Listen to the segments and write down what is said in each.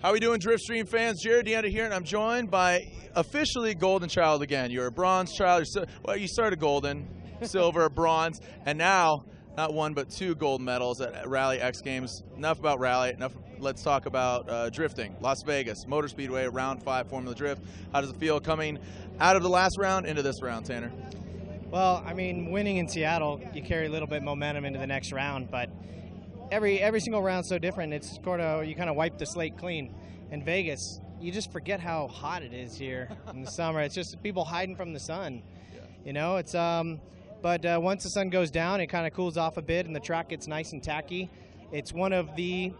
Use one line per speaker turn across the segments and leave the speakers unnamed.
How we doing, Driftstream fans? Jared Deanna here, and I'm joined by officially Golden Child again. You're a bronze child. Well, you started golden, silver, bronze, and now not one but two gold medals at Rally X Games. Enough about rally. Let's talk about drifting. Las Vegas Motor Speedway, round 5 Formula Drift. How does it feel coming out of the last round into this round, Tanner?
Well, I mean, winning in Seattle, you carry a little bit of momentum into the next round, but every single round's so different. It's sort of, you kind of wipe the slate clean. In Vegas, you just forget how hot it is here in the summer. It's just people hiding from the sun. Yeah. You know, it's but once the sun goes down, it kind of cools off a bit, and the track gets nice and tacky. It's one of the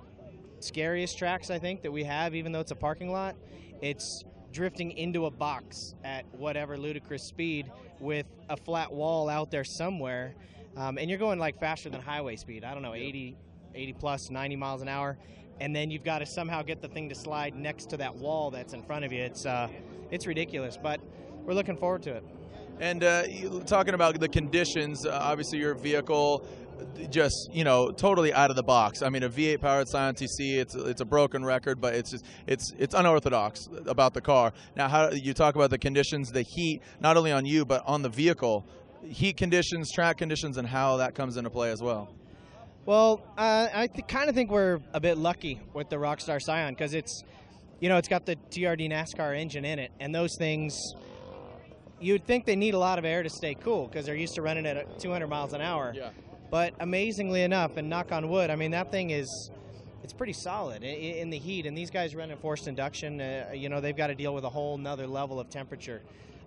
scariest tracks, I think, that we have, even though it's a parking lot. It's drifting into a box at whatever ludicrous speed with a flat wall out there somewhere, and you're going like faster than highway speed. I don't know, 80 plus, 90 miles an hour, and then you've got to somehow get the thing to slide next to that wall that's in front of you. It's ridiculous, but we're looking forward to it.
And talking about the conditions, obviously your vehicle just, you know, totally out of the box. I mean, a V8 powered Scion TC, it's a broken record, but it's unorthodox about the car. Now, how you talk about the conditions, the heat, not only on you but on the vehicle, heat conditions, track conditions, and how that comes into play as well.
Well, I kind of think we're a bit lucky with the Rockstar Scion because it's got the TRD NASCAR engine in it, and those things, you'd think they need a lot of air to stay cool because they're used to running at 200 miles an hour. Yeah. But amazingly enough, and knock on wood, I mean, that thing it's pretty solid in the heat. And these guys running forced induction, they've got to deal with a whole nother level of temperature.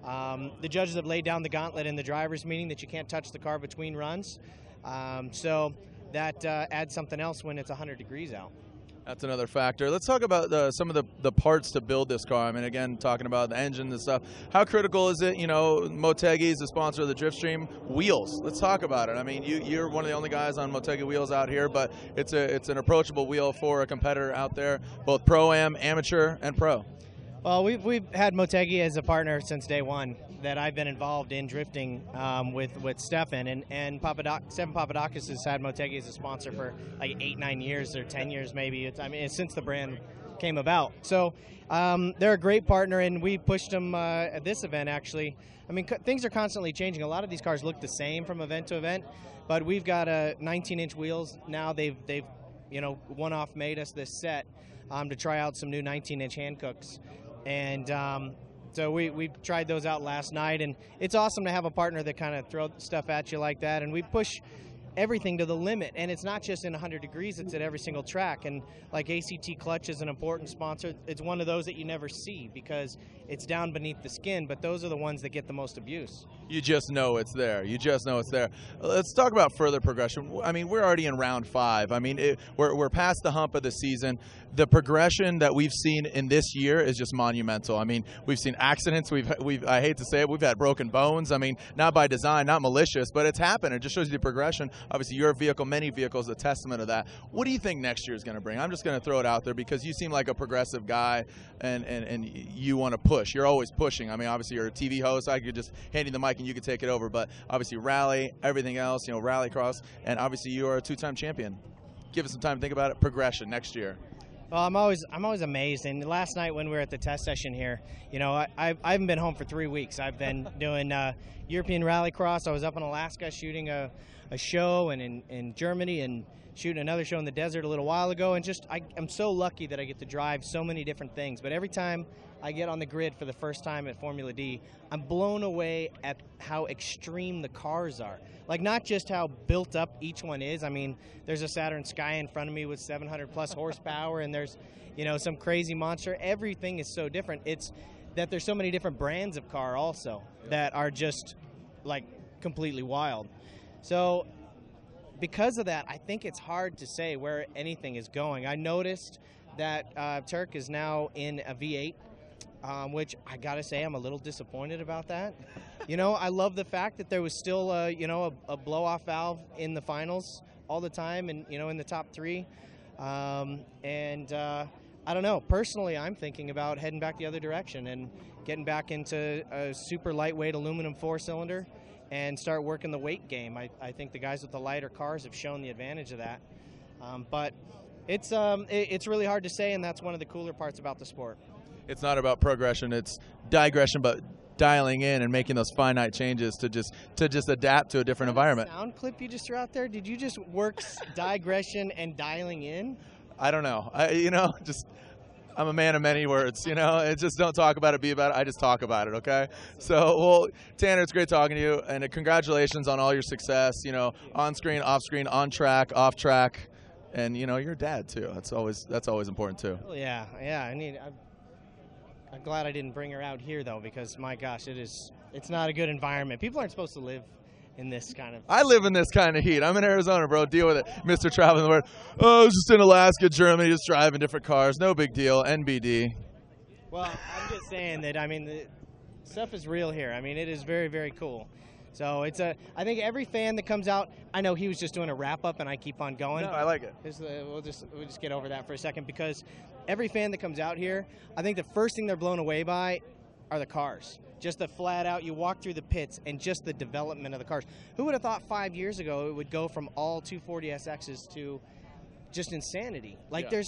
The judges have laid down the gauntlet in the driver's meeting that you can't touch the car between runs. So that adds something else when it's 100 degrees out.
That's another factor. Let's talk about some of the parts to build this car. I mean, again, talking about the engine and stuff. How critical is it? You know, Motegi is the sponsor of the Driftstream. Wheels. Let's talk about it. I mean, you're one of the only guys on Motegi wheels out here, but it's an approachable wheel for a competitor out there, both Pro-Am, amateur, and pro.
Well, we've had Motegi as a partner since day one that I've been involved in drifting with Stefan, and Stefan Papadakis has had Motegi as a sponsor for like 8-9 years or 10 years maybe. It's since the brand came about. So they're a great partner, and we pushed them at this event actually. I mean, things are constantly changing. A lot of these cars look the same from event to event, but we've got 19-inch wheels now. They've one-off made us this set to try out some new 19-inch Hancooks. And so we tried those out last night, and it's awesome to have a partner that kind of throws stuff at you like that. And we push everything to the limit, and it's not just in 100 degrees, it's at every single track. And like ACT Clutch is an important sponsor. It's one of those that you never see because it's down beneath the skin, but those are the ones that get the most abuse.
You just know it's there. You just know it's there. Let's talk about further progression. I mean, we're already in round 5. I mean, we're past the hump of the season. The progression that we've seen in this year is just monumental. I mean, we've seen accidents. I hate to say it, we've had broken bones. I mean, not by design, not malicious, but it's happened. It just shows you the progression. Obviously, your vehicle, many vehicles, a testament of that. What do you think next year is going to bring? I'm just going to throw it out there because you seem like a progressive guy, and you want to push. You're always pushing. I mean, obviously, you're a TV host. I could just hand you the mic and you could take it over. But obviously, rally, everything else, rallycross, and obviously, you are a 2-time champion. Give us some time to think about it. Progression next year.
Well, I'm always amazed. And last night when we were at the test session here, I haven't been home for 3 weeks. I've been doing European rallycross. I was up in Alaska shooting a show, and in Germany, and shooting another show in the desert a little while ago. And I'm so lucky that I get to drive so many different things. But every time I get on the grid for the first time at Formula D, I'm blown away at how extreme the cars are. Like, not just how built up each one is. I mean, there's a Saturn Sky in front of me with 700 plus horsepower, and there's, some crazy monster. Everything is so different. It's that there's so many different brands of car also that are just like completely wild. So because of that, I think it's hard to say where anything is going. I noticed that Turk is now in a V8. Which I gotta say, I'm a little disappointed about that. I love the fact that there was still a blow-off valve in the finals all the time, and in the top 3. I don't know. Personally, I'm thinking about heading back the other direction and getting back into a super lightweight aluminum 4-cylinder and start working the weight game. I think the guys with the lighter cars have shown the advantage of that. But It's really hard to say, and that's one of the cooler parts about the sport.
It's not about progression, it's digression, but dialing in and making those finite changes to just adapt to a different environment.
Sound clip you just threw out there, did you just work digression and dialing in?
I don't know. I'm a man of many words, It's just don't talk about it, be about it. I just talk about it, okay? So, well, Tanner, it's great talking to you, and congratulations on all your success, on screen, off screen, on track, off track, and you're a dad too. That's always important too.
Yeah. I'm glad I didn't bring her out here though, because my gosh, it's not a good environment. People aren't supposed to live in this kind of.
I live in this kind of heat. I'm in Arizona, bro. Deal with it, Mr. Traveling the World. Oh, I was just in Alaska, Germany, just driving different cars. No big deal. NBD.
Well, I'm just saying that. I mean, the stuff is real here. I mean, it is very, very cool. So I think every fan that comes out. I know he was just doing a wrap up, and I keep on going.
No, I like it.
We'll just get over that for a second, because every fan that comes out here, I think the first thing they're blown away by are the cars. Just the flat out, you walk through the pits, and just the development of the cars. Who would have thought 5 years ago it would go from all 240SXs to just insanity? Like,
yeah.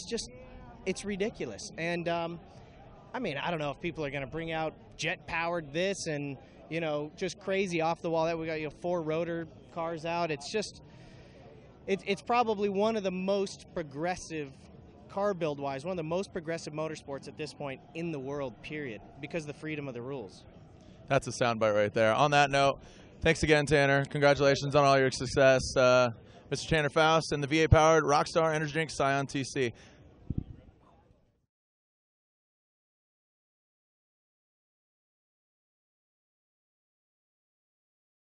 It's ridiculous. And I mean, I don't know if people are going to bring out jet-powered this and, just crazy off the wall that we got 4 rotor cars out. It's probably one of the most progressive, car build wise, one of the most progressive motorsports at this point in the world, period, because of the freedom of the rules.
That's a soundbite right there. On that note, thanks again, Tanner. Congratulations on all your success. Mr. Tanner Foust and the VA powered Rockstar Energy Drink Scion TC.